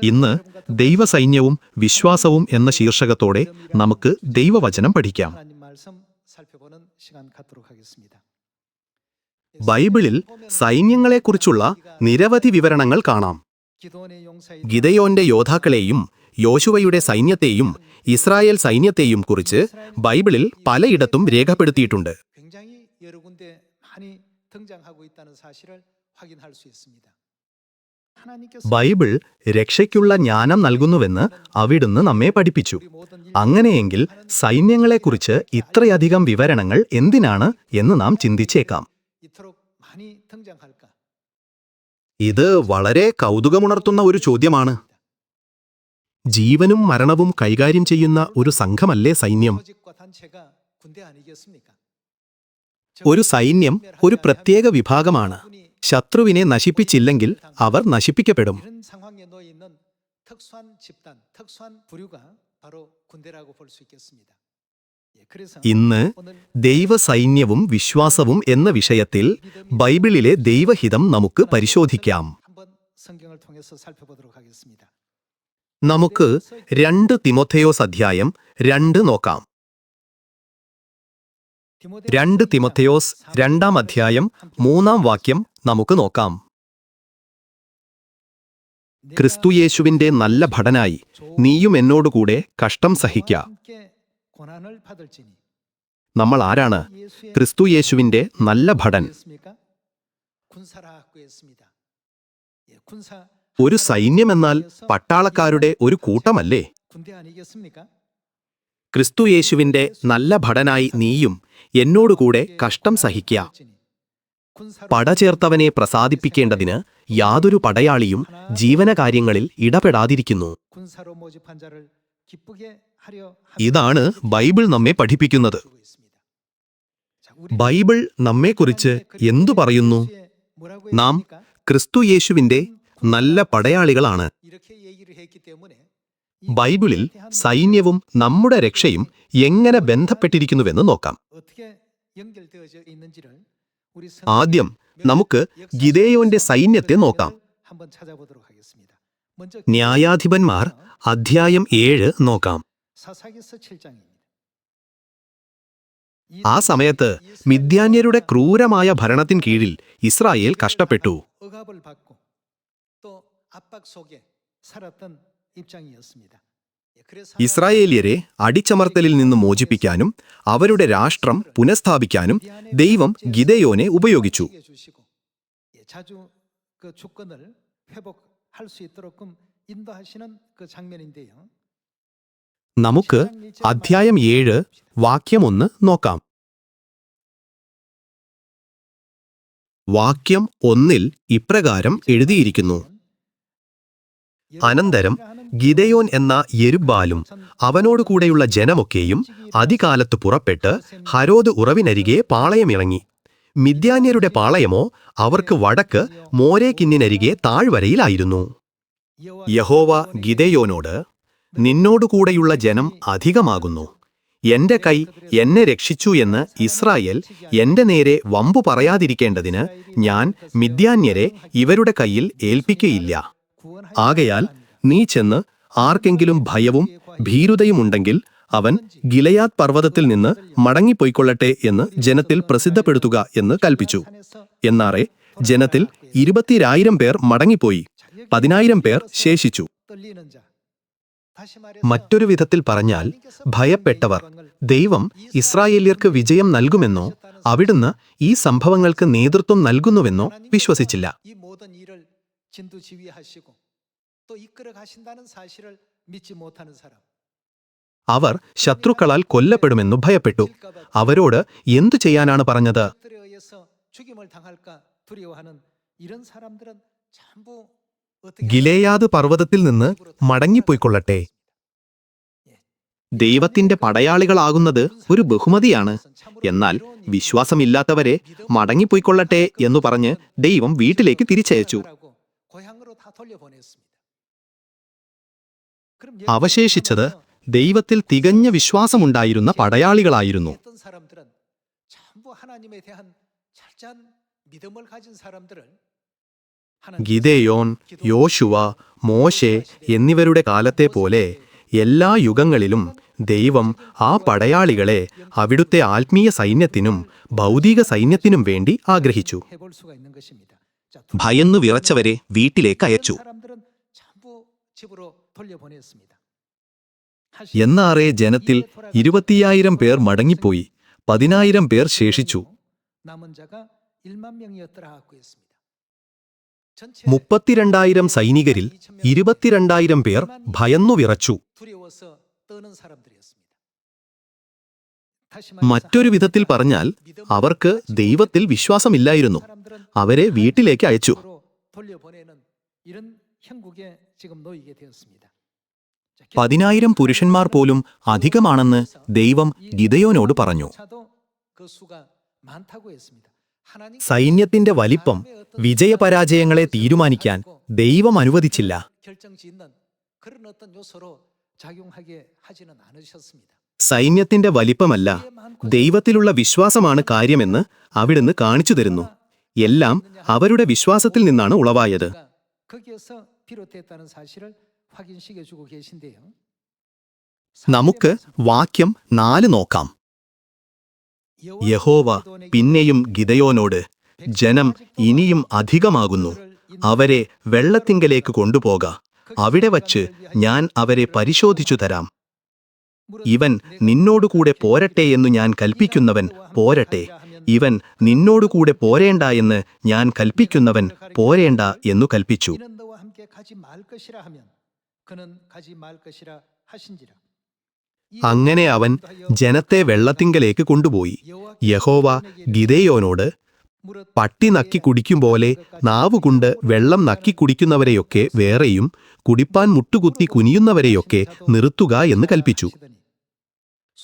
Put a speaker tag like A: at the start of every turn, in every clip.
A: ഇന്ന് ദൈവസൈന്യവും വിശ്വാസവും എന്ന ശീർഷകത്തോടെ നമുക്ക് ദൈവവചനം പഠിക്കാം. ബൈബിളിൽ സൈന്യങ്ങളെക്കുറിച്ചുള്ള നിരവധി വിവരണങ്ങൾ കാണാം. ഗിദെയോന്റെ യോദ്ധാക്കളെയും യോശുവയുടെ സൈന്യത്തെയും ഇസ്രായേൽ സൈന്യത്തെയും കുറിച്ച് ബൈബിളിൽ പലയിടത്തും രേഖപ്പെടുത്തിയിട്ടുണ്ട്. ബൈബിൾ രക്ഷയ്ക്കുള്ള ജ്ഞാനം നൽകുന്നുവെന്ന് അവിടുന്ന് നമ്മെ പഠിപ്പിച്ചു. അങ്ങനെയെങ്കിൽ സൈന്യങ്ങളെക്കുറിച്ച് ഇത്രയധികം വിവരണങ്ങൾ എന്തിനാണ് എന്ന് നാം ചിന്തിച്ചേക്കാം. ഇത് വളരെ കൗതുകമുണർത്തുന്ന ഒരു ചോദ്യമാണ്. ജീവനും മരണവും കൈകാര്യം ചെയ്യുന്ന ഒരു സംഘമല്ലേ സൈന്യം? ഒരു സൈന്യം ഒരു പ്രത്യേക വിഭാഗമാണ്. ശത്രുവിനെ നശിപ്പിച്ചില്ലെങ്കിൽ അവർ നശിപ്പിക്കപ്പെടും. ഇന്ന് ദൈവസൈന്യവും വിശ്വാസവും എന്ന വിഷയത്തിൽ ബൈബിളിലെ ദൈവഹിതം നമുക്ക് പരിശോധിക്കാം. നമുക്ക് 2 തിമോഥെയോസ് അധ്യായം 2 നോക്കാം. 2 തിമോഥെയോസ് 2 അധ്യായം 3 വാക്യം നമുക്ക് നോക്കാം. ക്രിസ്തുയേശുവിന്റെ നല്ല ഭടനായി നീയും എന്നോടുകൂടെ കഷ്ടം സഹിക്ക. നമ്മൾ ആരാണ്? ക്രിസ്തുയേശുവിന്റെ നല്ല ഭടൻ. ഒരു സൈന്യമെന്നാൽ പട്ടാളക്കാരുടെ ഒരു കൂട്ടമല്ലേ? ക്രിസ്തുയേശുവിന്റെ നല്ല ഭടനായി നീയും എന്നോടുകൂടെ കഷ്ടം സഹിക്ക. പടചേർത്തവനെ പ്രസാദിപ്പിക്കേണ്ടതിന് യാതൊരു പടയാളിയും ജീവനകാര്യങ്ങളിൽ ഇടപെടാതിരിക്കുന്നു. ഇതാണ് ബൈബിൾ നമ്മെ പഠിപ്പിക്കുന്നത്. ബൈബിൾ നമ്മെക്കുറിച്ച് എന്തു പറയുന്നു? നാം ക്രിസ്തുയേശുവിന്റെ നല്ല പടയാളികളാണ്. ബൈബിളിൽ സൈന്യവും നമ്മുടെ രക്ഷയും എങ്ങനെ ബന്ധപ്പെട്ടിരിക്കുന്നുവെന്ന് നോക്കാം. ആദ്യം നമുക്ക് ഗിദെയോന്റെ സൈന്യത്തെ നോക്കാം. ന്യായാധിപന്മാർ അധ്യായം 7 നോക്കാം. ആ സമയത്ത് മിദ്യാന്യരുടെ ക്രൂരമായ ഭരണത്തിൻ കീഴിൽ ഇസ്രായേൽ കഷ്ടപ്പെട്ടു. ഇസ്രായേല്യരെ അടിച്ചമർത്തലിൽ നിന്ന് മോചിപ്പിക്കാനും അവരുടെ രാഷ്ട്രം പുനഃസ്ഥാപിക്കാനും ദൈവം ഗിദെയോനെ ഉപയോഗിച്ചു. നമുക്ക് അധ്യായം 7 വാക്യം 1 നോക്കാം. വാക്യം 1 ഇപ്രകാരം എഴുതിയിരിക്കുന്നു: അനന്തരം ഗിദെയോൻ എന്ന യെരുബ്ബാലും അവനോടുകൂടെയുള്ള ജനമൊക്കെയും അതികാലത്ത് പുറപ്പെട്ട് ഹരോദ് ഉറവിനരികെ പാളയമിറങ്ങി. മിദ്യാന്യരുടെ പാളയമോ അവർക്ക് വടക്ക് മോരേക്കിന്നിനരികെ താഴ്വരയിലായിരുന്നു. യഹോവ ഗിദെയോനോട്, നിന്നോടുകൂടെയുള്ള ജനം അധികമാകുന്നു. എന്റെ കൈ എന്നെ രക്ഷിച്ചു എന്ന് ഇസ്രായേൽ എന്റെ നേരെ വമ്പു പറയാതിരിക്കേണ്ടതിന് ഞാൻ മിദ്യാന്യരെ ഇവരുടെ കയ്യിൽ ഏൽപ്പിക്കയില്ല. ആകയാൽ നീ ചെന്ന് ആർക്കെങ്കിലും ഭയവും ഭീരുതയുമുണ്ടെങ്കിൽ അവൻ ഗിലെയാദ് പർവ്വതത്തിൽ നിന്ന് മടങ്ങിപ്പോയിക്കൊള്ളട്ടെ എന്ന് ജനത്തിൽ പ്രസിദ്ധപ്പെടുത്തുക എന്ന് കൽപ്പിച്ചു. എന്നാറെ ജനത്തിൽ 20,000 പേർ മടങ്ങിപ്പോയി, 10,000 പേർ ശേഷിച്ചു. മറ്റൊരു വിധത്തിൽ പറഞ്ഞാൽ, ഭയപ്പെട്ടവർ ദൈവം ഇസ്രായേല്യർക്ക് വിജയം നൽകുമെന്നോ അവിടുന്ന് ഈ സംഭവങ്ങൾക്ക് നേതൃത്വം നൽകുന്നുവെന്നോ വിശ്വസിച്ചില്ല. അവർ ശത്രുക്കളാൽ കൊല്ലപ്പെടുമെന്നു ഭയപ്പെട്ടു. അവരോട് എന്തു ചെയ്യാനാണ് പറഞ്ഞത്? ഗിലെയാദ് പർവ്വതത്തിൽ നിന്ന് മടങ്ങിപ്പോയിക്കൊള്ളട്ടെ. ദൈവത്തിന്റെ പടയാളികളാകുന്നത് ഒരു ബഹുമതിയാണ്. എന്നാൽ വിശ്വാസമില്ലാത്തവരെ മടങ്ങിപ്പോയിക്കൊള്ളട്ടെ എന്നു പറഞ്ഞ് ദൈവം വീട്ടിലേക്ക് തിരിച്ചയച്ചു. അവശേഷിച്ചത് ദൈവത്തിൽ തികഞ്ഞ വിശ്വാസമുണ്ടായിരുന്ന പടയാളികളായിരുന്നു. ഗിദെയോൻ, യോശുവ, മോശെ എന്നിവരുടെ കാലത്തെ പോലെ എല്ലാ യുഗങ്ങളിലും ദൈവം ആ പടയാളികളെ അവിടുത്തെ ആത്മീയ സൈന്യത്തിനും ഭൗതിക സൈന്യത്തിനും വേണ്ടി ആഗ്രഹിച്ചു.
B: ഭയന്നു വിറച്ചവരെ വീട്ടിലേക്ക് അയച്ചു.
A: എന്നാറേ ജനത്തിൽ 20,000 പേർ മടങ്ങിപ്പോയി, 10,000 പേർ ശേഷിച്ചു. 32,000 സൈനികരിൽ 22,000 പേർ ഭയന്നു വിറച്ചു. മറ്റൊരു വിധത്തിൽ പറഞ്ഞാൽ അവർക്ക് ദൈവത്തിൽ വിശ്വാസമില്ലായിരുന്നു. അവരെ വീട്ടിലേക്ക് അയച്ചു. 10,000 പുരുഷന്മാർ പോലും അധികമാണെന്ന് ദൈവം ഗിദെയോനോട് പറഞ്ഞു. സൈന്യത്തിന്റെ വലിപ്പം വിജയപരാജയങ്ങളെ തീരുമാനിക്കാൻ ദൈവം അനുവദിച്ചില്ല. സൈന്യത്തിന്റെ വലിപ്പമല്ല, ദൈവത്തിലുള്ള വിശ്വാസമാണ് കാര്യമെന്ന് അവിടുന്ന് കാണിച്ചു തരുന്നു. എല്ലാം അവരുടെ വിശ്വാസത്തിൽ നിന്നാണ് ഉളവായത്. നമുക്ക് വാക്യം 4 നോക്കാം. യഹോവ പിന്നെയും ഗിദെയോനോട്, ജനം ഇനിയും അധികമാകുന്നു, അവരെ വെള്ളത്തിങ്കലേക്ക് കൊണ്ടുപോക, അവിടെ വച്ച് ഞാൻ അവരെ പരിശോധിച്ചു തരാം. ഇവൻ നിന്നോടുകൂടെ പോരട്ടെ എന്നു ഞാൻ കൽപ്പിക്കുന്നവൻ പോരട്ടെ, ഇവൻ നിന്നോടുകൂടെ പോരേണ്ട എന്ന് ഞാൻ കൽപ്പിക്കുന്നവൻ പോരേണ്ട എന്നു കൽപ്പിച്ചു. അങ്ങനെ അവൻ ജനത്തെ വെള്ളത്തിങ്കലേക്ക് കൊണ്ടുപോയി. യഹോവ ഗിദെയോനോട്, പട്ടി നക്കി കുടിക്കും പോലെ നാവുകൊണ്ട് വെള്ളം നക്കി കുടിക്കുന്നവരെയൊക്കെ വേറെയും കുടിപ്പാൻ മുട്ടുകുത്തി കുനിയുന്നവരെയൊക്കെ നിർത്തുക എന്ന് കൽപ്പിച്ചു.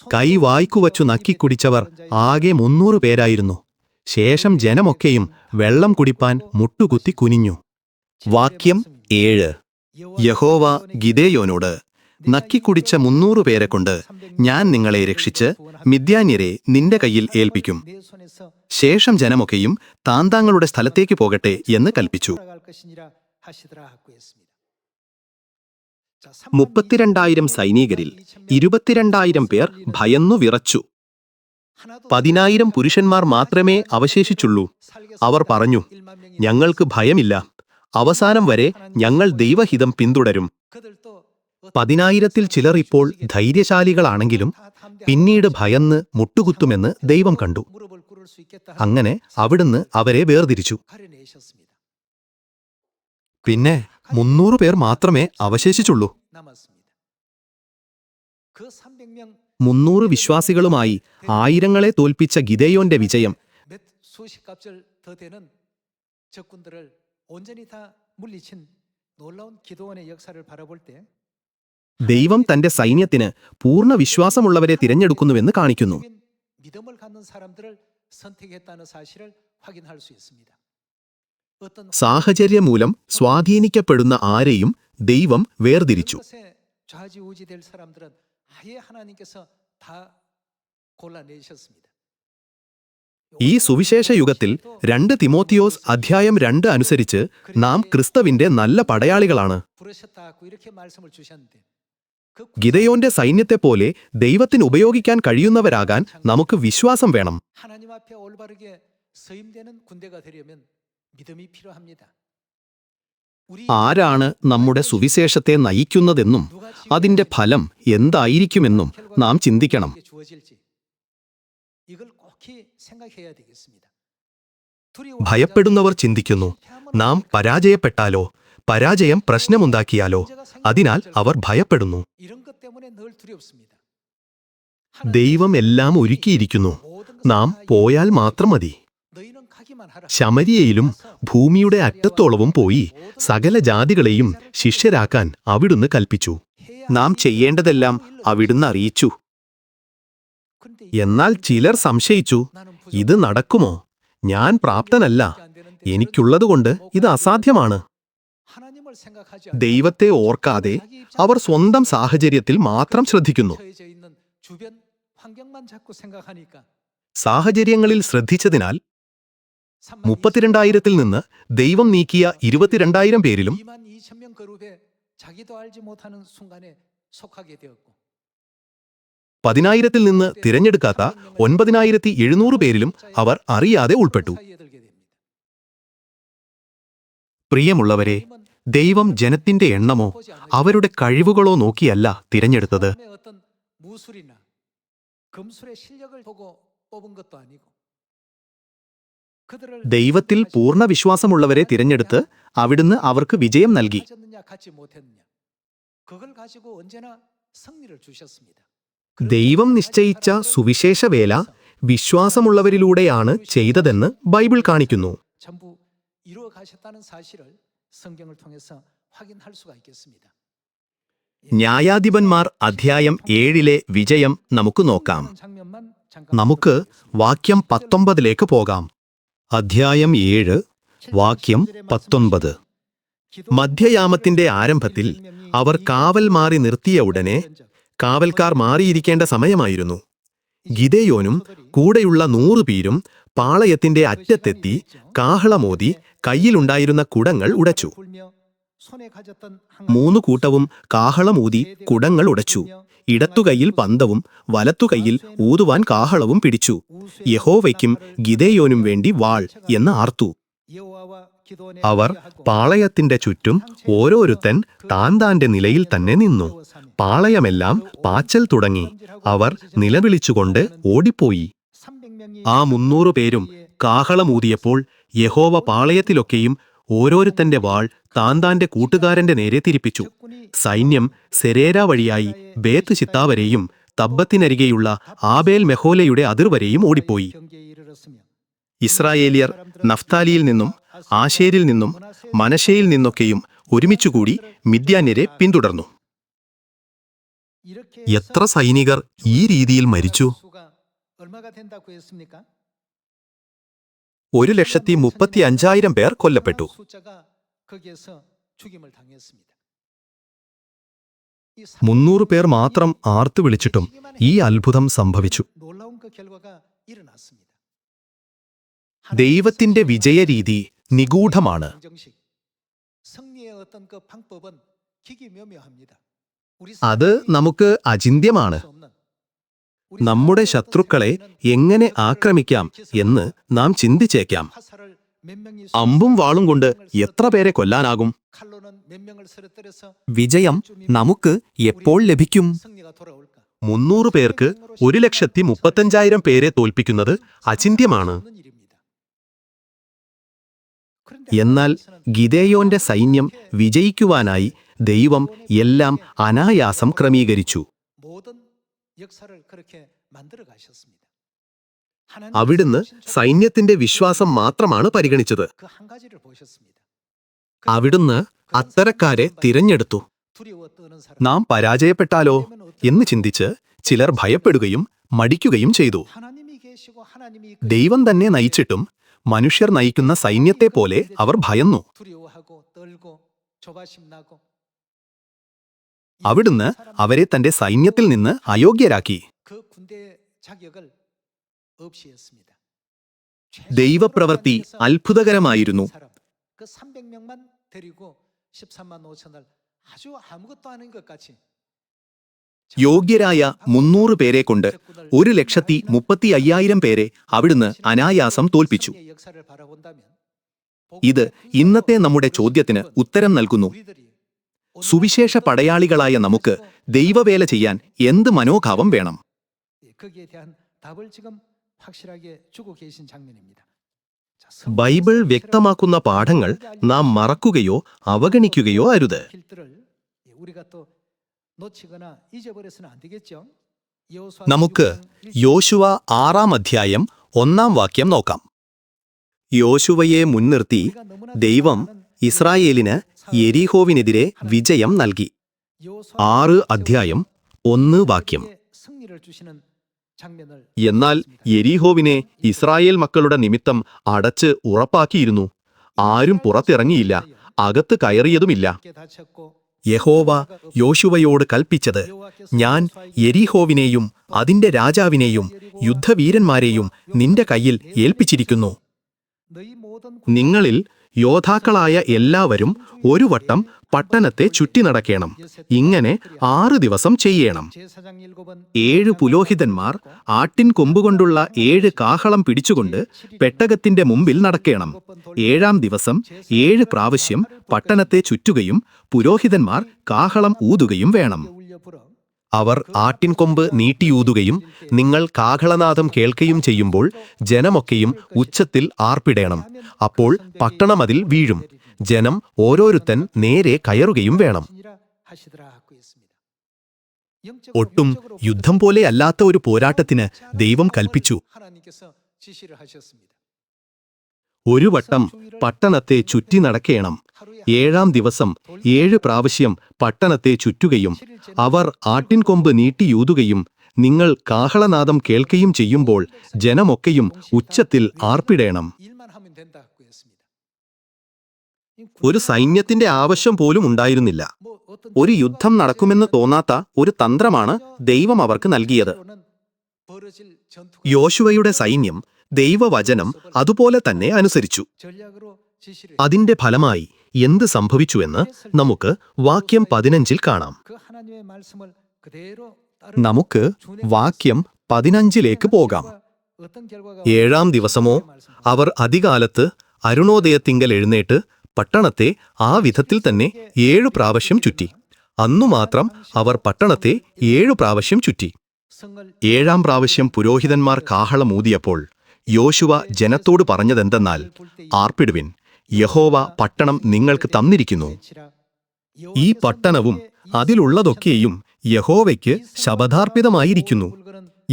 A: കൈ വായ്ക്കുവച്ചു നക്കിക്കുടിച്ചവർ ആകെ 300 പേരായിരുന്നു. ശേഷം ജനമൊക്കെയും വെള്ളം കുടിപ്പാൻ മുട്ടുകുത്തി കുനിഞ്ഞു. വാക്യം 7. യഹോവ ഗിദെയോനോട്, നക്കിക്കുടിച്ച 300 പേരെ കൊണ്ട് ഞാൻ നിങ്ങളെ രക്ഷിച്ച് മിദ്യാന്യരെ നിന്റെ കയ്യിൽ ഏൽപ്പിക്കും. ശേഷം ജനമൊക്കെയും താന്താങ്ങളുടെ സ്ഥലത്തേക്ക് പോകട്ടെ എന്ന് കൽപ്പിച്ചു. 32,000 സൈനികരിൽ 22,000 പേർ ഭയന്നു വിറച്ചു. 10,000 പുരുഷന്മാർ മാത്രമേ അവശേഷിച്ചുള്ളൂ. അവർ പറഞ്ഞു, ഞങ്ങൾക്ക് ഭയമില്ല, അവസാനം വരെ ഞങ്ങൾ ദൈവഹിതം പിന്തുടരും. 10,000-ൽ ചിലർ ഇപ്പോൾ ധൈര്യശാലികളാണെങ്കിലും പിന്നീട് ഭയന്ന് മുട്ടുകുത്തുമെന്ന് ദൈവം കണ്ടു. അങ്ങനെ അവിടുന്ന് അവരെ വേർതിരിച്ചു. പിന്നെ 300 പേർ മാത്രമേ അവശേഷിച്ചുള്ളൂ. 300 വിശ്വാസികളുമായി ആയിരങ്ങളെ തോൽപ്പിച്ച ഗിദെയോന്റെ വിജയം ദൈവം തന്റെ സൈന്യത്തിന് പൂർണ്ണ വിശ്വാസമുള്ളവരെ തിരഞ്ഞെടുക്കുന്നുവെന്ന് കാണിക്കുന്നു. സാഹചര്യം മൂലം സ്വാധീനിക്കപ്പെടുന്ന ആരെയും ദൈവം വേർതിരിച്ചു. ഈ സുവിശേഷ യുഗത്തിൽ 2 തിമോത്തിയോസ് അധ്യായം 2 അനുസരിച്ച് നാം ക്രിസ്തുവിന്റെ നല്ല പടയാളികളാണ്. ഗിദെയോന്റെ സൈന്യത്തെപ്പോലെ ദൈവത്തിന് ഉപയോഗിക്കാൻ കഴിയുന്നവരാകാൻ നമുക്ക് വിശ്വാസം വേണം. ആരാണ് നമ്മുടെ സുവിശേഷത്തെ നയിക്കുന്നതെന്നും അതിന്റെ ഫലം എന്തായിരിക്കുമെന്നും നാം ചിന്തിക്കണം. ഭയപ്പെടുന്നവർ ചിന്തിക്കുന്നു, നാം പരാജയപ്പെട്ടാലോ, പരാജയം പ്രശ്നമുണ്ടാക്കിയാലോ, അതിനാൽ അവർ ഭയപ്പെടുന്നു. ദൈവം എല്ലാം ഒരുക്കിയിരിക്കുന്നു, നാം പോയാൽ മാത്രം മതി. ശമരിയയിലും ഭൂമിയുടെ അറ്റത്തോളവും പോയി സകല ജാതികളെയും ശിഷ്യരാക്കാൻ അവിടുന്ന് കൽപ്പിച്ചു. നാം ചെയ്യേണ്ടതെല്ലാം അവിടുന്ന് അറിയിച്ചു. എന്നാൽ ചിലർ സംശയിച്ചു, ഇത് നടക്കുമോ? ഞാൻ പ്രാപ്തനല്ല, എനിക്കുള്ളതുകൊണ്ട് ഇത് അസാധ്യമാണ്. ദൈവത്തെ ഓർക്കാതെ അവർ സ്വന്തം സാഹചര്യത്തിൽ മാത്രം ശ്രദ്ധിക്കുന്നു. സാഹചര്യങ്ങളിൽ ശ്രദ്ധിച്ചതിനാൽ 32,000-ൽ നിന്ന് ദൈവം നീക്കിയ 22,000 പേരിലും
C: 22,000명 그룹에 자기도 알지 못하는 순간에 속하게 되었고
A: 10,000-ൽ നിന്ന് തിരഞ്ഞെടുക്കാത്ത 9,700 പേരിലും അവർ അറിയാതെ ഉൾപ്പെട്ടു.
C: 사이에 들게 됩니다.
A: പ്രിയമുള്ളവരെ, ദൈവം ജനത്തിന്റെ എണ്ണമോ അവരുടെ കഴിവുകളോ നോക്കിയല്ല തിരഞ്ഞെടുത്തത്.
C: 사람의 어떤 무술이나 금술의 실력을 보고 뽑은 것도 아니고 그들을
A: ദൈവത്തിൽ പൂർണ്ണ വിശ്വാസമുള്ളവരെ തിരഞ്ഞെടുത്ത് അവിടുന്ന് അവർക്ക് വിജയം നൽകി.
C: 가졌느냐 갖지 못했느냐 그걸 가지고 언제나 승리를 주셨습니다.
A: ദൈവം നിശ്ചയിച്ച സുവിശേഷ വേല വിശ്വാസമുള്ളവരിലൂടെയാണ് ചെയ്തതെന്ന് ബൈബിൾ കാണിക്കുന്നു.
C: 전부 이루어 가셨다는 사실을 성경을 통해서 확인할 수가 있겠습니다.
A: ന്യായാധിപന്മാർ അധ്യായം 7-ലെ വിജയം നമുക്ക് നോക്കാം.
C: 장면만 잠깐
A: നമുക്ക് വാക്യം 19-ലേക്ക് പോകാം. അധ്യായം 7, വാക്യം 19. മധ്യയാമത്തിന്റെ ആരംഭത്തിൽ അവർ കാവൽ മാറി നിർത്തിയ ഉടനെ കാവൽക്കാർ മാറിയിരിക്കേണ്ട സമയമായിരുന്നു. ഗിദെയോനും കൂടെയുള്ള 100 പേരും പാളയത്തിന്റെ അറ്റത്തെത്തി കാഹളമോതി കയ്യിലുണ്ടായിരുന്ന കുടങ്ങൾ ഉടച്ചു.
C: 불며 손에 가졌던
A: 3 കൂട്ടവും കാഹളമൂതി കുടങ്ങൾ ഉടച്ചു. ഇടത്തുകൈയിൽ പന്തവും വലത്തുകൈയിൽ ഊതുവാൻ കാഹളവും പിടിച്ചു. യഹോവയ്ക്കും ഗിദെയോനും വേണ്ടി വാൾ എന്ന് ആർത്തു.
C: 여호와와 기도원의
A: അവർ പാളയത്തിന്റെ ചുറ്റും ഓരോരുത്തൻ താന്റെ നിലയിൽ തന്നെ നിന്നു. പാളയമെല്ലാം പാച്ചൽ തുടങ്ങി. അവർ നിലവിളിച്ചുകൊണ്ട് ഓടിപ്പോയി.
C: 300명이
A: ആ 300 പേരും കാഹളമൂതിയപ്പോൾ യഹോവ പാളയത്തിലൊക്കെയും ഓരോരുത്തന്റെ വാൾ താന്റെ കൂട്ടുകാരന്റെ നേരെ തിരിപ്പിച്ചു. സൈന്യം സെരേര വഴിയായി ബേത്ത് ശിത്താ വരെയും തബ്ബത്തിനരികെയുള്ള ആബേൽ മെഹോലയുടെ അതിർവരെയും ഓടിപ്പോയി.
C: 경계에 이르렀으며
A: ഇസ്രായേലിയർ നഫ്താലിയിൽ നിന്നും ആശേരിൽ നിന്നും മനശയിൽ നിന്നൊക്കെയും ഒരുമിച്ചുകൂടി മിദ്യാന്യരെ പിന്തുടർന്നു.
C: 이렇게
A: എത്ര സൈനികർ ഈ രീതിയിൽ മരിച്ചു?
C: 수가 얼마가 된다고 했습니까?
A: 135,000 പേർ കൊല്ലപ്പെട്ടു.
C: 숫자가 거기에서 죽임을 당했습니다.
A: 300 പേർ മാത്രം ആർത്തു വിളിച്ചിട്ടും ഈ അത്ഭുതം സംഭവിച്ചു.
C: 놀라운 그 결과가 일어났습니다.
A: ദൈവത്തിന്റെ വിജയരീതി നിഗൂഢമാണ്.
C: 정식 승리의 어떤 그 방법은 기기묘묘합니다. 우리
A: അത് നമുക്ക് അചിന്ത്യമാണ്.
C: 수 없는
A: നമ്മുടെ ശത്രുക്കളെ എങ്ങനെ ആക്രമിക്കാം എന്ന് നാം ചിന്തിച്ചേക്കാം.
C: 화살을 몇 명이
A: അമ്പും വാളും കൊണ്ട് എത്ര പേരെ കൊല്ലാനാകും?
C: 칼로는 몇 명을 쓰러뜨려서
B: വിജയം നമുക്ക് എപ്പോൾ ലഭിക്കും?
C: 승리가 돌아올까?
A: 300 പേർക്ക് 1,35,000 പേരെ തോൽപ്പിക്കുന്നത് അചിന്ത്യമാണ്.
C: 없는 일입니다.
A: എന്നാൽ ഗിദെയോന്റെ സൈന്യം വിജയിക്കുവാനായി ദൈവം എല്ലാം അനായാസം ക്രമീകരിച്ചു.
C: 모든 역사를 그렇게 만들어 가셨습니다.
A: അവിടുന്ന് സൈന്യത്തിന്റെ വിശ്വാസം മാത്രമാണ് പരിഗണിച്ചത്.
C: 그한 가지를 보셨습니다.
A: അവിടുന്ന് അത്തരക്കാരെ തിരഞ്ഞെടുത്തു.
C: 두려워 떠는 사람.
A: നാം പരാജയപ്പെട്ടാലോ എന്ന് ചിന്തിച്ച് ചിലർ ഭയപ്പെടുകയും മടിക്കുകയും ചെയ്തു.
C: 하나님이 계시고 하나님이
A: ദൈവം തന്നെ നയിച്ചിട്ടും മനുഷ്യർ നയിക്കുന്ന സൈന്യത്തെ പോലെ അവർ ഭയന്നു.
C: 두려워하고 떨고 조바심 나고
A: അവിടുന്ന് അവരെ തന്റെ സൈന്യത്തിൽ നിന്ന് അയോഗ്യരാക്കി.
C: 그 군대의 자격을 없이 했습니다.
A: ദൈവപ്രവൃത്തി അത്ഭുതകരമായിരുന്നു.
C: 그 300명만 데리고 13만 5천을 아주 아무것도 아닌 것 같이
A: യോഗ്യരായ 300 പേരെ കൊണ്ട് 1,35,000 പേരെ അവിടുന്ന് അനായാസം തോൽപ്പിച്ചു.
C: 승리의 역사를 바라본다면
A: ഇത് ഇന്നത്തെ നമ്മുടെ ചോദ്യത്തിന് ഉത്തരം നൽകുന്നു.
C: 우리들이
A: സുവിശേഷ പടയാളികളായ നമുക്ക് ദൈവവേല ചെയ്യാൻ എന്ത് മനോഭാവം വേണം?
C: 거기에 대한 답을 지금 확실하게 주고 계신 장면입니다. 자,
A: ബൈബിൾ വ്യക്തമാക്കുന്ന പാഠങ്ങൾ നാം മറക്കുകയോ അവഗണിക്കുകയോ അരുത്.
C: 필들을 우리가 또 놓치거나 잊어버려서는 안 되겠죠. 여호수아
A: നമുക്ക്
C: 6장
A: യോശുവ 6-ാം അധ്യായം 1-ാം വാക്യം നോക്കാം. യോശുവയെ മുൻനിർത്തി
C: 우리가 너무나
A: ദൈവം ഇസ്രായേലിന് യെരിഹോവിനെതിരെ വിജയം നൽകി.
C: 여호수아
A: 6 അധ്യായം 1 വാക്യം.
C: 승리를 주시는 장면을
A: എന്നാൽ യെരിഹോവിനെ ഇസ്രായേൽ മക്കളുടെ നിമിത്തം അടച്ച് ഉറപ്പാക്കിയിരുന്നു. ആരും പുറത്തിറങ്ങിയില്ല, അകത്ത് കയറിയതുമില്ല.
C: 함께 다쳤고
A: യഹോവ യോശുവയോട് കൽപ്പിച്ചത്, ഞാൻ യെരിഹോവിനെയും അതിന്റെ രാജാവിനെയും യുദ്ധവീരന്മാരെയും നിന്റെ കയ്യിൽ ഏൽപ്പിച്ചിരിക്കുന്നു.
C: 너희 모든
A: നിങ്ങളിൽ യോദ്ധാക്കളായ എല്ലാവരും ഒരു വട്ടം പട്ടണത്തെ ചുറ്റി നടക്കണം. ഇങ്ങനെ 6 ദിവസം ചെയ്യണം.
C: 제사장 7은
B: 7 പുരോഹിതന്മാർ ആട്ടിൻ കൊമ്പുകൊണ്ടുള്ള 7 കാഹളം പിടിച്ചുകൊണ്ട് പെട്ടകത്തിന്റെ മുമ്പിൽ നടക്കണം. 7-ാം ദിവസം 7 പ്രാവശ്യം പട്ടണത്തെ ചുറ്റുകയും പുരോഹിതന്മാർ കാഹളം ഊതുകയും വേണം.
C: 울려 불어
A: അവർ ആട്ടിൻകൊമ്പ് നീട്ടിയൂതുകയും നിങ്ങൾ കാഹളനാദം കേൾക്കുകയും ചെയ്യുമ്പോൾ ജനമൊക്കെയും ഉച്ചത്തിൽ ആർപ്പിടേണം. അപ്പോൾ പട്ടണമതിൽ വീഴും. ജനം ഓരോരുത്തൻ നേരെ കയറുകയും വേണം.
C: 지니라 하시더라 하고 있습니다.
A: ഒട്ടും യുദ്ധം പോലെ അല്ലാത്ത ഒരു പോരാട്ടത്തിന് ദൈവം കൽപ്പിച്ചു.
C: 하나님께서 지시를 하셨습니다.
A: ഒരു വട്ടം പട്ടണത്തെ ചുറ്റി നടക്കണം. 7-ാം ദിവസം 7 പ്രാവശ്യം പട്ടണത്തെ ചുറ്റുകയും അവർ ആട്ടിൻകൊമ്പ് നീട്ടിയൂതുകയും നിങ്ങൾ കാഹളനാദം കേൾക്കുകയും ചെയ്യുമ്പോൾ ജനമൊക്കെയും ഉച്ചത്തിൽ ആർപ്പിടേണം.
C: 일만 하면 된다 하고 했습니다.
A: ഒരു സൈന്യത്തിന്റെ ആവശ്യം പോലും ഉണ്ടായിരുന്നില്ല.
C: 뭐 어떤
B: ഒരു യുദ്ധം നടക്കുമെന്ന് തോന്നാത്ത ഒരു തന്ത്രമാണ് ദൈവം അവർക്ക് നൽകിയത്.
C: 벌어질 전투가
A: യോശുവയുടെ സൈന്യം ദൈവവചനം അതുപോലെ തന്നെ അനുസരിച്ചു.
C: 전략으로 지시를
A: അതിന്റെ ഫലമായി എന്ത് സംഭവിച്ചുവെന്ന് നമുക്ക് വാക്യം 15-ൽ കാണാം.
C: 그 하나님의 말씀을 그대로
B: നമുക്ക് വാക്യം 15-ലേക്ക് പോകാം.
C: 어떤 결과가
A: 7-ാം ദിവസമോ അവർ അതികാലത്ത് അരുണോദയത്തിങ്കൽ എഴുന്നേറ്റ് പട്ടണത്തെ ആ വിധത്തിൽ തന്നെ 7 പ്രാവശ്യം ചുറ്റി. അന്നു മാത്രം അവർ പട്ടണത്തെ 7 പ്രാവശ്യം ചുറ്റി.
C: 성을
A: 7-ാം പ്രാവശ്യം പുരോഹിതന്മാർ കാഹളമൂതിയപ്പോൾ യോശുവ ജനത്തോട് പറഞ്ഞതെന്തെന്നാൽ, ആർപ്പിടുവിൻ, യഹോവ പട്ടണം നിങ്ങൾക്ക് തന്നിരിക്കുന്നു. ഈ പട്ടണവും അതിലുള്ളതൊക്കെയും യഹോവയ്ക്ക് ശപഥാർപ്പിതമായിരിക്കുന്നു.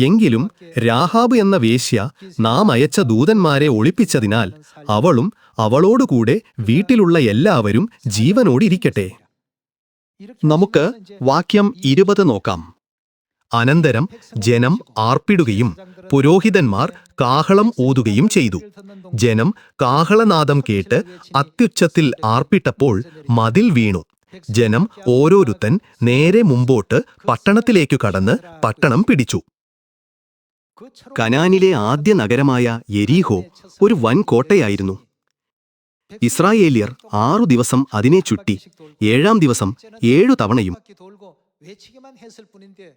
A: എങ്കിലും രാഹാബ് എന്ന വേശ്യ നാം അയച്ച ദൂതന്മാരെ ഒളിപ്പിച്ചതിനാൽ അവളും അവളോടുകൂടെ വീട്ടിലുള്ള എല്ലാവരും ജീവനോടിരിക്കട്ടെ. നമുക്ക് വാക്യം 20 നോക്കാം. അനന്തരം ജനം ആർപ്പിടുകയും പുരോഹിതന്മാർ കാഹളം ഊതുകയും ചെയ്തു. ജനം കാഹളനാദം കേട്ട് അത്യുച്ചത്തിൽ ആർപ്പിട്ടപ്പോൾ മതിൽ വീണു. ജനം ഓരോരുത്തൻ നേരെ മുമ്പോട്ട് പട്ടണത്തിലേക്കു കടന്ന് പട്ടണം പിടിച്ചു. കനാനിലെ ആദ്യ നഗരമായ യെരീഹോ ഒരു വൻ കോട്ടയായിരുന്നു. ഇസ്രായേല്യർ 6 ദിവസം അതിനെ ചുറ്റി. 7-ാം ദിവസം 7 തവണയും.
C: 외치기만 했을 뿐인데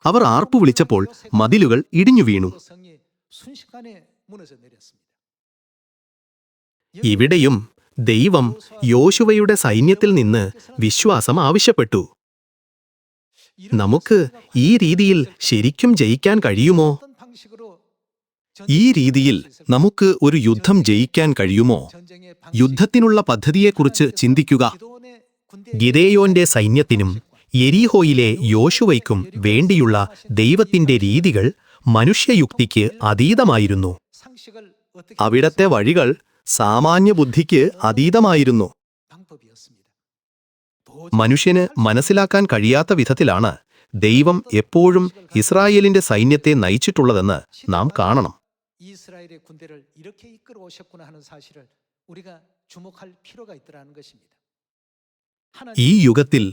A: അവർ ആർപ്പു വിളിച്ചപ്പോൾ മതിലുകൾ ഇടിഞ്ഞു വീണു.
C: 성이 순식간에 무너져 내렸습니다.
A: ഇവിടെയും ദൈവം യോശുവയുടെ സൈന്യത്തിൽ നിന്ന് വിശ്വാസം ആവശ്യപ്പെട്ടു. നമുക്ക് ഈ രീതിയിൽ ശരിക്കും ജയിക്കാൻ കഴിയുമോ?
C: 어떤 방식으로
A: ഈ രീതിയിൽ നമുക്ക് ഒരു യുദ്ധം ജയിക്കാൻ കഴിയുമോ?
C: 전쟁의
A: യുദ്ധത്തിനുള്ള പദ്ധതിയെക്കുറിച്ച് ചിന്തിക്കുക.
C: 기도원의 군대
A: ഗിദെയോന്റെ സൈന്യത്തിനും യെരീഹോയിലെ യോശുവയ്ക്കും വേണ്ടിയുള്ള ദൈവത്തിന്റെ രീതികൾ മനുഷ്യയുക്തിക്ക് അതീതമായിരുന്നു.
C: 상식을 어떻게
A: അവിടത്തെ വഴികൾ സാമാന്യ ബുദ്ധിക്ക് അതീതമായിരുന്നു.
C: 방법이었습니다.
A: മനുഷ്യന് മനസ്സിലാക്കാൻ കഴിയാത്ത വിധത്തിലാണ് ദൈവം എപ്പോഴും ഇസ്രായേലിന്റെ സൈന്യത്തെ നയിച്ചിട്ടുള്ളതെന്ന് നാം കാണണം.
C: 이스라엘의 군대를 이렇게 이끌어 오셨구나 하는 사실을 우리가 주목할 필요가 있더라는 것입니다.
A: ഈ യുഗത്തിൽ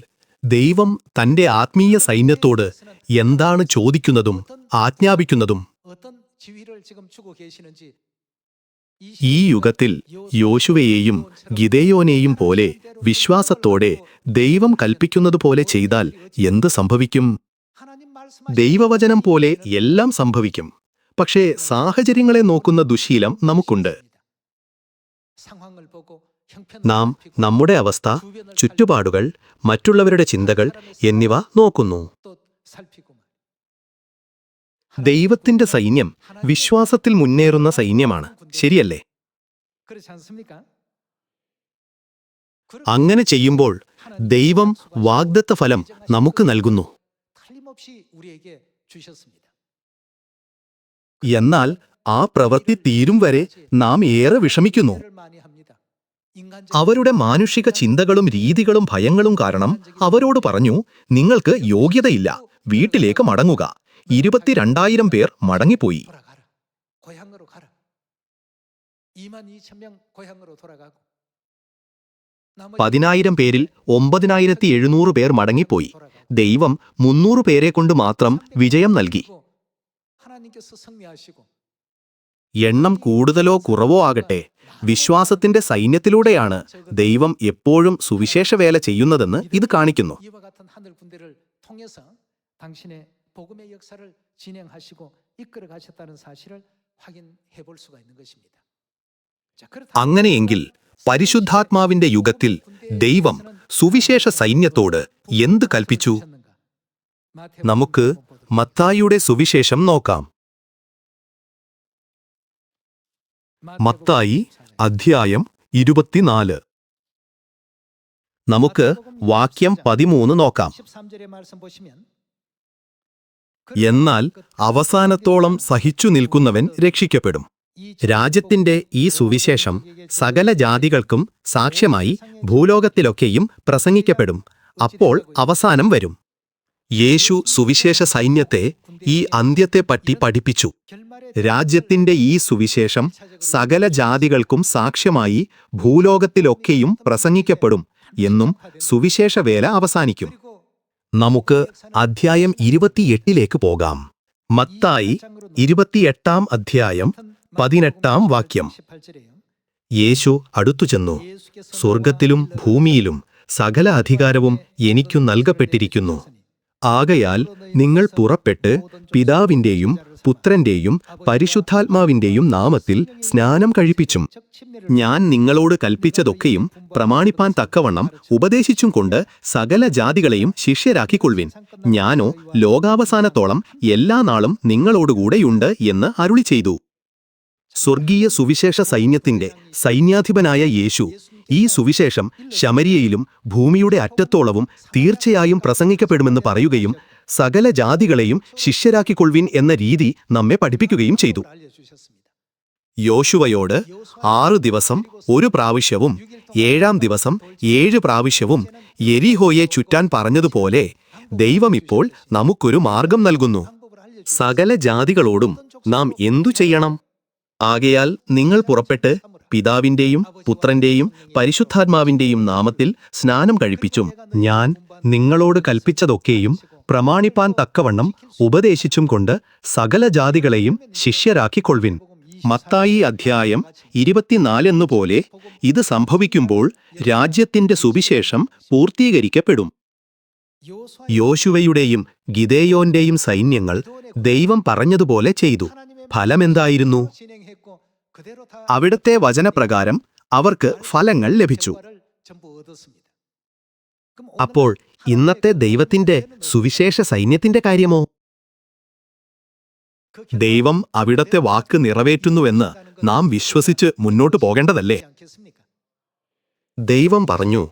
A: ദൈവം തന്റെ ആത്മീയ സൈന്യത്തോട് എന്താണ് ചോദിക്കുന്നതും ആജ്ഞാപിക്കുന്നതും?
C: 어떤 지휘를 지금 주고 계시는지
A: ഈ യുഗത്തിൽ യോശുവയെയും ഗിദെയോനെയും പോലെ വിശ്വാസത്തോടെ ദൈവം കൽപ്പിക്കുന്നതുപോലെ ചെയ്താൽ എന്ത് സംഭവിക്കും?
C: 하나님 말씀
A: ദൈവവചനം പോലെ എല്ലാം സംഭവിക്കും. പക്ഷേ സാഹചര്യങ്ങളെ നോക്കുന്ന ദുശീലം നമുക്കുണ്ട്.
C: 상황을 보고 형편을
A: നാം
C: 살피고
A: നമ്മുടെ അവസ്ഥ, ചുറ്റുപാടുകൾ, മറ്റുള്ളവരുടെ ചിന്തകൾ എന്നിവ നോക്കുന്നു.
C: 또 살피고
A: ദൈവത്തിന്റെ സൈന്യം വിശ്വാസത്തിൽ മുന്നേറുന്ന സൈന്യമാണ്, ശരിയല്ലേ?
C: 그렇지 않습니까?
A: അങ്ങനെ ചെയ്യുമ്പോൾ ദൈവം വാഗ്ദത്ത ഫലം നമുക്ക് നൽകുന്നു.
C: 틀림없이 우리에게 주셨습니다.
A: എന്നാൽ ആ പ്രവൃത്തി തീരും വരെ നാം ഏറെ വിഷമിക്കുന്നു.
C: 를 많이 합니다. 인간적
A: അവരുടെ മാനുഷിക ചിന്തകളും രീതികളും ഭയങ്ങളും കാരണം അവരോട് പറഞ്ഞു, നിങ്ങൾക്ക് യോഗ്യതയില്ല, വീട്ടിലേക്ക് മടങ്ങുക. 22,000 പേർ മടങ്ങിപ്പോയി.
C: 돌아가라. 고향으로 가라. 22,000명 고향으로 돌아가고
A: 10,000 പേരിൽ 9,700 പേർ മടങ്ങിപ്പോയി. ദൈവം 300 പേരെ കൊണ്ട് മാത്രം വിജയം നൽകി.
C: 하나님께서 승리하시고
B: എണ്ണം കൂടുതലോ കുറവോ ആകട്ടെ, വിശ്വാസത്തിന്റെ സൈന്യത്തിലൂടെയാണ് ദൈവം എപ്പോഴും സുവിശേഷ വേല ചെയ്യുന്നതെന്ന് ഇത് കാണിക്കുന്നു.
C: 이와 같은 하늘 군대를 통해서 당신의 복음의 역사를 진행하시고 이끌어 가셨다는 사실을 확인해 볼 수가 있는 것입니다. 자, 그렇다면
B: അങ്ങനെയെങ്കിൽ പരിശുദ്ധാത്മാവിന്റെ യുഗത്തിൽ ദൈവം സുവിശേഷ സൈന്യത്തോട് എന്ത് കൽപ്പിച്ചു? നമുക്ക് മത്തായിയുടെ സുവിശേഷം നോക്കാം. മത്തായി അധ്യായം 24. നമുക്ക് വാക്യം 13 നോക്കാം.
C: 13절의 말씀 보시면
B: എന്നാൽ അവസാനത്തോളം സഹിച്ചു നിൽക്കുന്നവൻ രക്ഷിക്കപ്പെടും. രാജ്യത്തിന്റെ ഈ സുവിശേഷം സകല ജാതികൾക്കും സാക്ഷ്യമായി ഭൂലോകത്തിലൊക്കെയും പ്രസംഗിക്കപ്പെടും. അപ്പോൾ അവസാനം വരും. യേശു സുവിശേഷ സൈന്യത്തെ ഈ അന്ത്യത്തെപ്പറ്റി പഠിപ്പിച്ചു. രാജ്യത്തിന്റെ ഈ സുവിശേഷം സകല ജാതികൾക്കും സാക്ഷ്യമായി ഭൂലോകത്തിലൊക്കെയും പ്രസംഗിക്കപ്പെടും എന്നും സുവിശേഷ വേല അവസാനിക്കും. നമുക്ക് അധ്യായം 28 പോകാം. മത്തായി 28 അധ്യായം 18 വാക്യം. യേശു അടുത്തുചെന്നു, സ്വർഗത്തിലും ഭൂമിയിലും സകല അധികാരവും എനിക്കു നൽകപ്പെട്ടിരിക്കുന്നു. ആകയാൽ നിങ്ങൾ പുറപ്പെട്ട് പിതാവിന്റെയും പുത്രന്റെയും പരിശുദ്ധാത്മാവിന്റെയും നാമത്തിൽ സ്നാനം കഴിപ്പിച്ചും ഞാൻ നിങ്ങളോട് കൽപ്പിച്ചതൊക്കെയും പ്രമാണിപ്പാൻ തക്കവണ്ണം ഉപദേശിച്ചും കൊണ്ട് സകല ജാതികളെയും ശിഷ്യരാക്കിക്കൊള്ളുവിൻ. ഞാനോ ലോകാവസാനത്തോളം എല്ലാ നാളും നിങ്ങളോടുകൂടെയുണ്ട് എന്ന് അരുളി ചെയ്തു. സ്വർഗീയ സുവിശേഷ സൈന്യത്തിന്റെ സൈന്യാധിപനായ യേശു ഈ സുവിശേഷം ശമരിയയിലും ഭൂമിയുടെ അറ്റത്തോളവും തീർച്ചയായും പ്രസംഗിക്കപ്പെടുമെന്ന് പറയുകയും സകല ജാതികളെയും ശിഷ്യരാക്കിക്കൊള്ളുവിൻ എന്ന രീതി നമ്മെ പഠിപ്പിക്കുകയും ചെയ്തു. യോശുവയോട് 6 ദിവസം 1 പ്രാവശ്യവും 7-ാം ദിവസം 7 പ്രാവശ്യവും യെരിഹോയെ ചുറ്റാൻ പറഞ്ഞതുപോലെ ദൈവം ഇപ്പോൾ നമുക്കൊരു മാർഗം നൽകുന്നു. സകല ജാതികളോടും നാം എന്തു ചെയ്യണം? ആകയാൽ നിങ്ങൾ പുറപ്പെട്ട് പിതാവിന്റെയും പുത്രന്റെയും പരിശുദ്ധാത്മാവിന്റെയും നാമത്തിൽ സ്നാനം കഴിപ്പിച്ചും ഞാൻ നിങ്ങളോട് കൽപ്പിച്ചതൊക്കെയും പ്രമാണിപ്പാൻ തക്കവണ്ണം ഉപദേശിച്ചും കൊണ്ട് സകല ജാതികളെയും ശിഷ്യരാക്കിക്കൊള്ളുവിൻ. മത്തായി അധ്യായം 24 പോലെ ഇത് സംഭവിക്കുമ്പോൾ രാജ്യത്തിന്റെ സുവിശേഷം പൂർത്തീകരിക്കപ്പെടും. യോശുവയുടെയും ഗിദെയോന്റെയും സൈന്യങ്ങൾ ദൈവം പറഞ്ഞതുപോലെ ചെയ്തു. ഫലമെന്തായിരുന്നു? അവിടുത്തെ വചനപ്രകാരം അവർക്ക് ഫലങ്ങൾ ലഭിച്ചു. അപ്പോൾ ഇന്നത്തെ ദൈവത്തിന്റെ സുവിശേഷ സൈന്യത്തിന്റെ കാര്യമോ? ദൈവം അവിടത്തെ വാക്ക് നിറവേറ്റുന്നുവെന്ന് നാം വിശ്വസിച്ച് മുന്നോട്ടു പോകേണ്ടതല്ലേ? ദൈവം പറഞ്ഞു,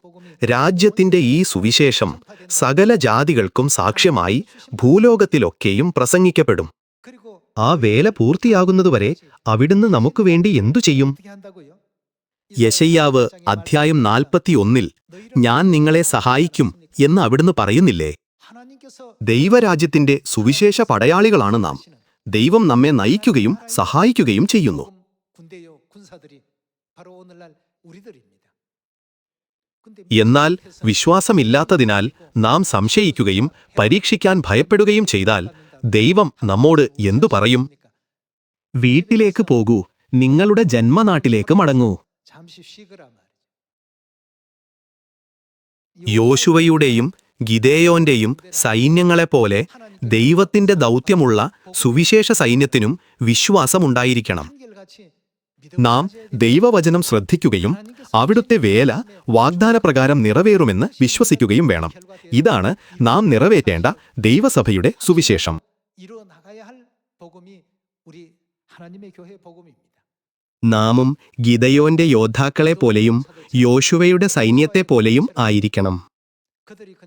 B: രാജ്യത്തിന്റെ ഈ സുവിശേഷം സകല ജാതികൾക്കും സാക്ഷ്യമായി ഭൂലോകത്തിലൊക്കെയും പ്രസംഗിക്കപ്പെടും. ആ വേല പൂർത്തിയാകുന്നതുവരെ അവിടുന്ന് നമുക്ക് വേണ്ടി എന്തു ചെയ്യും? യെശയ്യാവ് അധ്യായം 41 ഞാൻ നിങ്ങളെ സഹായിക്കും എന്ന് അവിടുന്ന് പറയുന്നില്ലേ? ദൈവരാജ്യത്തിന്റെ സുവിശേഷ പടയാളികളാണ് നാം. ദൈവം നമ്മെ നയിക്കുകയും സഹായിക്കുകയും ചെയ്യുന്നു. എന്നാൽ വിശ്വാസമില്ലാത്തതിനാൽ നാം സംശയിക്കുകയും പരീക്ഷിക്കാൻ ഭയപ്പെടുകയും ചെയ്താൽ ദൈവം നമ്മോട് എന്തു പറയും? വീട്ടിലേക്ക് പോകൂ, നിങ്ങളുടെ ജന്മനാട്ടിലേക്ക് മടങ്ങൂ. യോശുവയുടെയും ഗിദെയോന്റെയും സൈന്യങ്ങളെപ്പോലെ ദൈവത്തിന്റെ ദൗത്യമുള്ള സുവിശേഷ സൈന്യത്തിനും വിശ്വാസമുണ്ടായിരിക്കണം. നാം ദൈവവചനം ശ്രദ്ധിക്കുകയും അവിടുത്തെ വേല വാഗ്ദാനപ്രകാരം നിറവേറുമെന്ന് വിശ്വസിക്കുകയും വേണം. ഇതാണ് നാം നിറവേറ്റേണ്ട ദൈവസഭയുടെ സുവിശേഷം. നാമും ഗിദെയോന്റെ യോദ്ധാക്കളെ പോലെയും യോശുവയുടെ സൈന്യത്തെ പോലെയും ആയിരിക്കണം.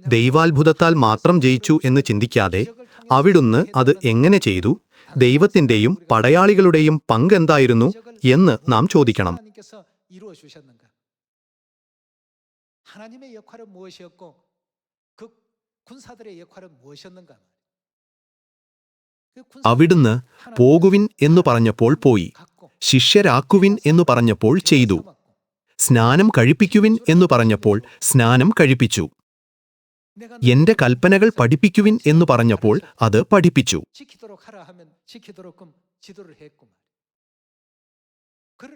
B: ദൈവാത്ഭുതത്താൽ മാത്രം ജയിച്ചു എന്ന് ചിന്തിക്കാതെ അവിടുന്ന് അത് എങ്ങനെ ചെയ്തു, ദൈവത്തിന്റെയും പടയാളികളുടെയും പങ്കെന്തായിരുന്നു എന്ന് നാം ചോദിക്കണം. അവിടുന്ന് പോകുവിൻ എന്നു പറഞ്ഞപ്പോൾ പോയി, ശിഷ്യരാക്കുവിൻ എന്നു പറഞ്ഞപ്പോൾ ചെയ്തു, സ്നാനം കഴിപ്പിക്കുവിൻ എന്നു പറഞ്ഞപ്പോൾ സ്നാനം കഴിപ്പിച്ചു, എന്റെ കൽപ്പനകൾ പഠിപ്പിക്കുവിൻ എന്നു പറഞ്ഞപ്പോൾ അത് പഠിപ്പിച്ചു.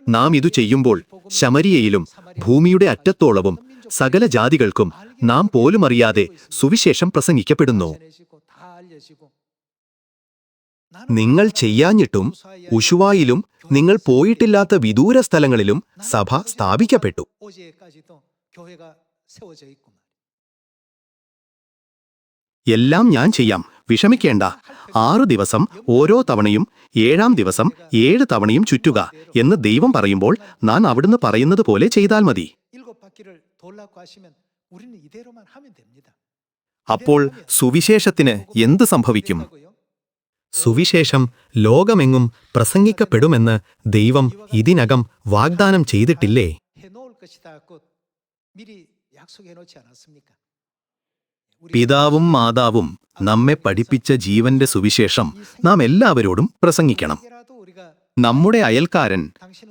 B: നാം ഇതു ചെയ്യുമ്പോൾ ശമരിയയിലും ഭൂമിയുടെ അറ്റത്തോളവും സകല ജാതികൾക്കും നാം പോലും അറിയാതെ സുവിശേഷം പ്രസംഗിക്കപ്പെടുന്നു. നിങ്ങൾ ചെയ്യാഞ്ഞിട്ടും ഉഷുവായിലും നിങ്ങൾ പോയിട്ടില്ലാത്ത വിദൂര സ്ഥലങ്ങളിലും സഭ സ്ഥാപിക്കപ്പെട്ടു. എല്ലാം ഞാൻ ചെയ്യാം, വിഷമിക്കേണ്ട. 6 ദിവസം ഓരോ തവണയും 7-ാം ദിവസം 7 തവണയും ചുറ്റുക എന്ന് ദൈവം പറയുമ്പോൾ നാം അവിടുന്ന് പറയുന്നത് പോലെ ചെയ്താൽ മതി. അപ്പോൾ സുവിശേഷത്തിന് എന്ത് സംഭവിക്കും? സുവിശേഷം ലോകമെങ്ങും പ്രസംഗിക്കപ്പെടുമെന്ന് ദൈവം ഇതിനകം വാഗ്ദാനം ചെയ്തിട്ടില്ലേ? പിതാവും മാതാവും നമ്മെ പഠിപ്പിച്ച ജീവന്റെ സുവിശേഷം നാം എല്ലാവരോടും പ്രസംഗിക്കണം. നമ്മുടെ അയൽക്കാരൻ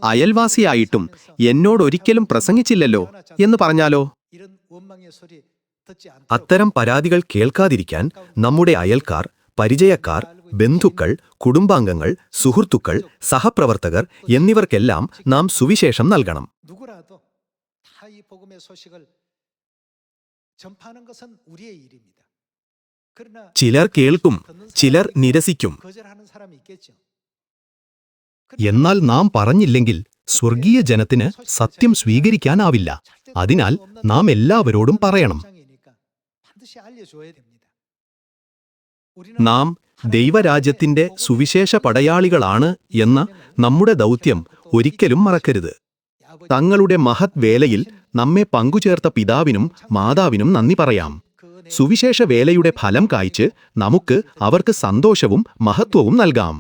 B: അയൽവാസിയായിട്ടും എന്നോടൊരിക്കലും പ്രസംഗിച്ചില്ലല്ലോ എന്ന് പറഞ്ഞാലോ? അത്തരം പരാതികൾ കേൾക്കാതിരിക്കാൻ നമ്മുടെ അയൽക്കാർ, പരിചയക്കാർ, ബന്ധുക്കൾ, കുടുംബാംഗങ്ങൾ, സുഹൃത്തുക്കൾ, സഹപ്രവർത്തകർ എന്നിവർക്കെല്ലാം നാം സുവിശേഷം നൽകണം. ചിലർ കേൾക്കും, ചിലർ നിരസിക്കും. എന്നാൽ നാം പറഞ്ഞില്ലെങ്കിൽ സ്വർഗീയ ജനത്തിന് സത്യം സ്വീകരിക്കാനാവില്ല. അതിനാൽ നാം എല്ലാവരോടും പറയണം. നാം ദൈവരാജ്യത്തിന്റെ സുവിശേഷ പടയാളികളാണ് എന്ന നമ്മുടെ ദൗത്യം ഒരിക്കലും മറക്കരുത്. തങ്ങളുടെ മഹത് വേലയിൽ നമ്മെ പങ്കുചേർത്ത പിതാവിനും മാതാവിനും നന്ദി പറയാം. സുവിശേഷ വേലയുടെ ഫലം കായ്ച്ച് നമുക്ക് അവർക്ക് സന്തോഷവും മഹത്വവും നൽകാം.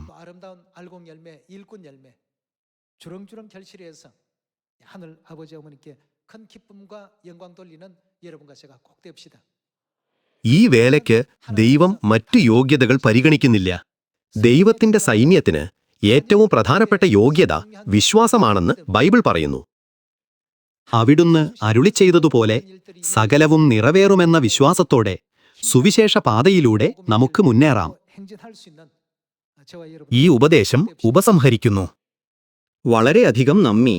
B: ഈ വേലയ്ക്ക് ദൈവം മറ്റു യോഗ്യതകൾ പരിഗണിക്കുന്നില്ല. ദൈവത്തിന്റെ സൈന്യത്തിന് ഏറ്റവും പ്രധാനപ്പെട്ട യോഗ്യത വിശ്വാസമാണെന്ന് ബൈബിൾ പറയുന്നു. അവിടുന്ന് അരുളി ചെയ്തതുപോലെ സകലവും നിറവേറുമെന്ന വിശ്വാസത്തോടെ സുവിശേഷ പാതയിലൂടെ നമുക്ക് മുന്നേറാം. ഈ ഉപദേശം ഉപസംഹരിക്കുന്നു. വളരെയധികം നന്ദി.